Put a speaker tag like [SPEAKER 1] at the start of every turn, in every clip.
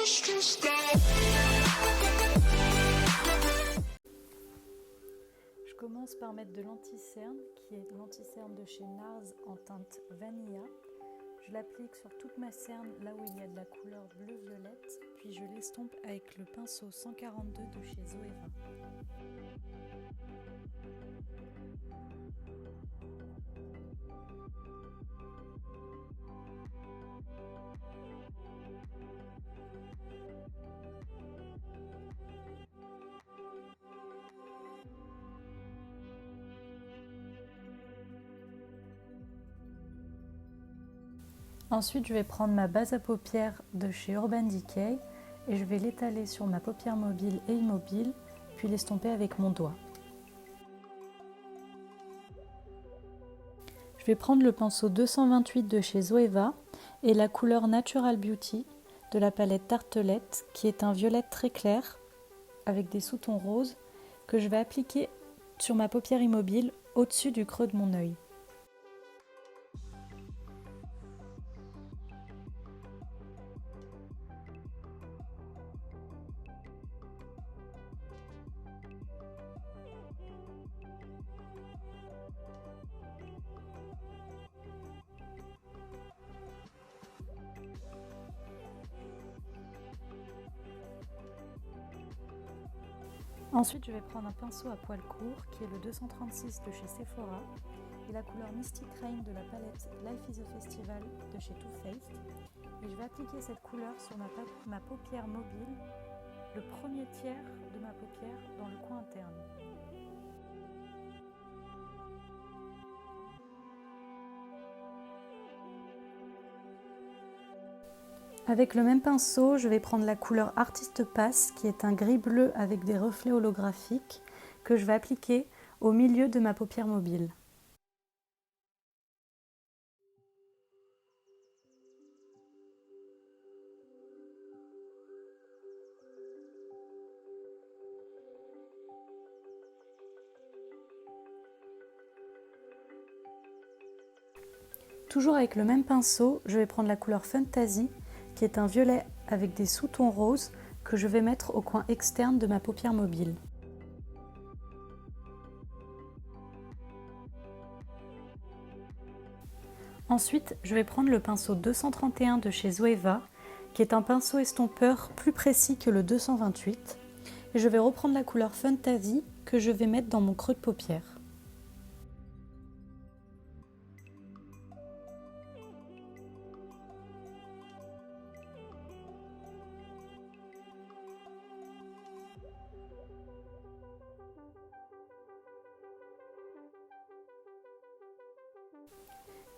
[SPEAKER 1] Je commence par mettre de l'anti-cerne, qui est l'anti-cerne de chez NARS en teinte Vanilla. Je l'applique sur toute ma cerne, là où il y a de la couleur bleu-violette, puis je l'estompe avec le pinceau 142 de chez Zoeva. Ensuite, je vais prendre ma base à paupières de chez Urban Decay et je vais l'étaler sur ma paupière mobile et immobile, puis l'estomper avec mon doigt. Je vais prendre le pinceau 228 de chez Zoeva et la couleur Natural Beauty de la palette Tartelette, qui est un violet très clair avec des sous-tons roses que je vais appliquer sur ma paupière immobile au-dessus du creux de mon œil. Ensuite, je vais prendre un pinceau à poils courts qui est le 236 de chez Sephora et la couleur Mystic Rain de la palette Life is a Festival de chez Too Faced. Et je vais appliquer cette couleur sur ma paupière mobile, le premier tiers de ma paupière dans le coin interne. Avec le même pinceau, je vais prendre la couleur Artist Pass, qui est un gris bleu avec des reflets holographiques, que je vais appliquer au milieu de ma paupière mobile. Toujours avec le même pinceau, je vais prendre la couleur Fantasy, qui est un violet avec des sous-tons roses que je vais mettre au coin externe de ma paupière mobile. Ensuite, je vais prendre le pinceau 231 de chez Zoeva, qui est un pinceau estompeur plus précis que le 228, et je vais reprendre la couleur Fantasy que je vais mettre dans mon creux de paupière.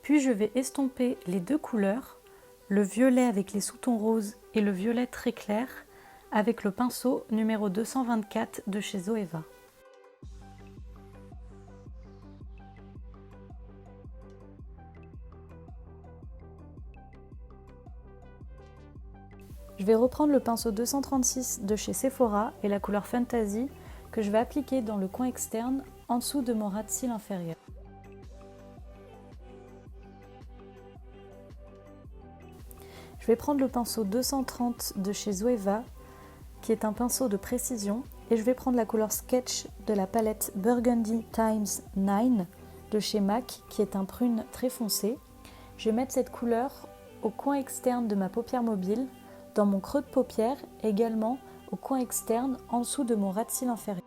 [SPEAKER 1] Puis je vais estomper les deux couleurs, le violet avec les sous-tons roses et le violet très clair, avec le pinceau numéro 224 de chez Zoeva. Je vais reprendre le pinceau 236 de chez Sephora et la couleur Fantasy que je vais appliquer dans le coin externe en dessous de mon ras de cils inférieur. Je vais prendre le pinceau 230 de chez Zoeva, qui est un pinceau de précision, et je vais prendre la couleur Sketch de la palette Burgundy Times 9 de chez MAC, qui est un prune très foncé. Je vais mettre cette couleur au coin externe de ma paupière mobile, dans mon creux de paupière, également au coin externe en dessous de mon ras de cils inférieur.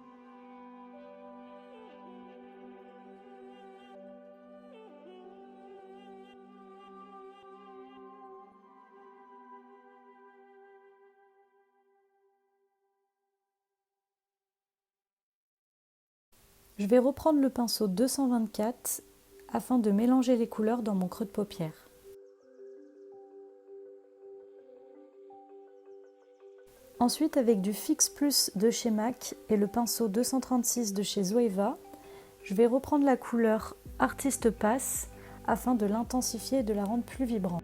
[SPEAKER 1] Je vais reprendre le pinceau 224 afin de mélanger les couleurs dans mon creux de paupière. Ensuite, avec du Fix Plus de chez MAC et le pinceau 236 de chez Zoeva, je vais reprendre la couleur Artist Pass afin de l'intensifier et de la rendre plus vibrante.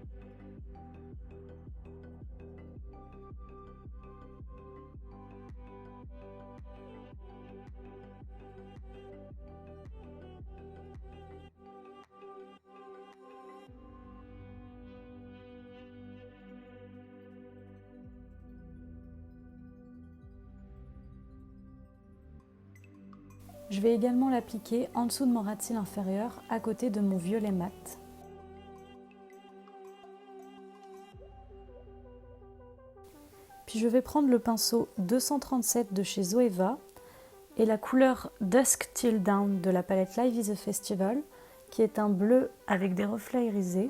[SPEAKER 1] Je vais également l'appliquer en dessous de mon ras de cils inférieur, à côté de mon violet mat. Puis je vais prendre le pinceau 237 de chez Zoeva et la couleur Dusk Till Dawn de la palette Live is a Festival, qui est un bleu avec des reflets irisés,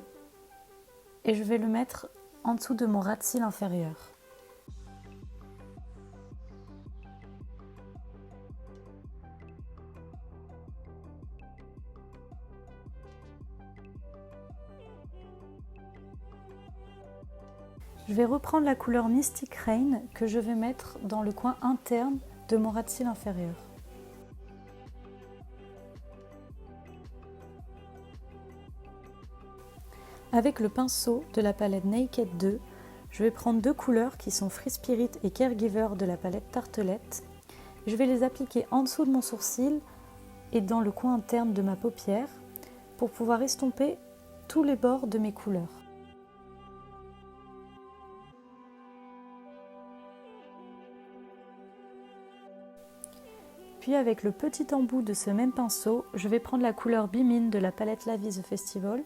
[SPEAKER 1] et je vais le mettre en dessous de mon ras de cils inférieur. Je vais reprendre la couleur Mystic Rain que je vais mettre dans le coin interne de mon ras de cils inférieur. Avec le pinceau de la palette Naked 2, je vais prendre deux couleurs qui sont Free Spirit et Caregiver de la palette Tartelette. Je vais les appliquer en dessous de mon sourcil et dans le coin interne de ma paupière pour pouvoir estomper tous les bords de mes couleurs. Puis avec le petit embout de ce même pinceau, je vais prendre la couleur Bimin de la palette Live is a Festival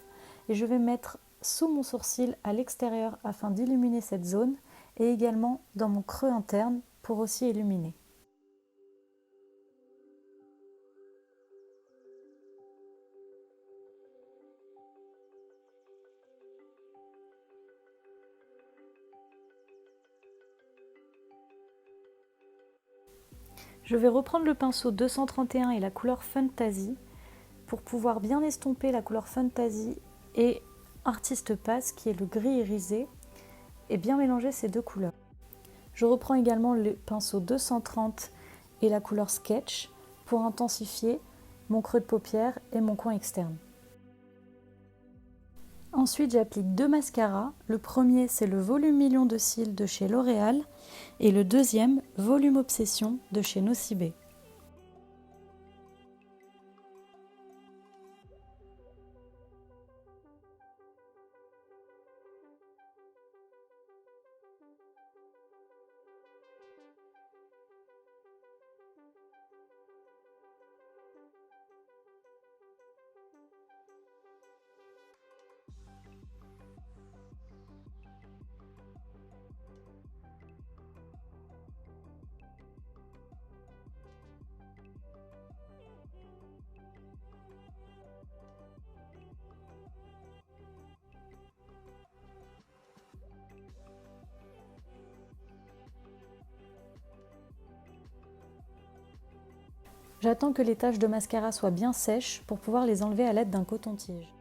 [SPEAKER 1] et je vais mettre sous mon sourcil à l'extérieur afin d'illuminer cette zone et également dans mon creux interne pour aussi illuminer. Je vais reprendre le pinceau 231 et la couleur Fantasy pour pouvoir bien estomper la couleur Fantasy et Artist Pass qui est le gris irisé et bien mélanger ces deux couleurs. Je reprends également le pinceau 230 et la couleur Sketch pour intensifier mon creux de paupière et mon coin externe. Ensuite, j'applique deux mascaras. Le premier, c'est le Volume Million de cils de chez L'Oréal et le deuxième, Volume Obsession de chez Nocibé. J'attends que les taches de mascara soient bien sèches pour pouvoir les enlever à l'aide d'un coton-tige.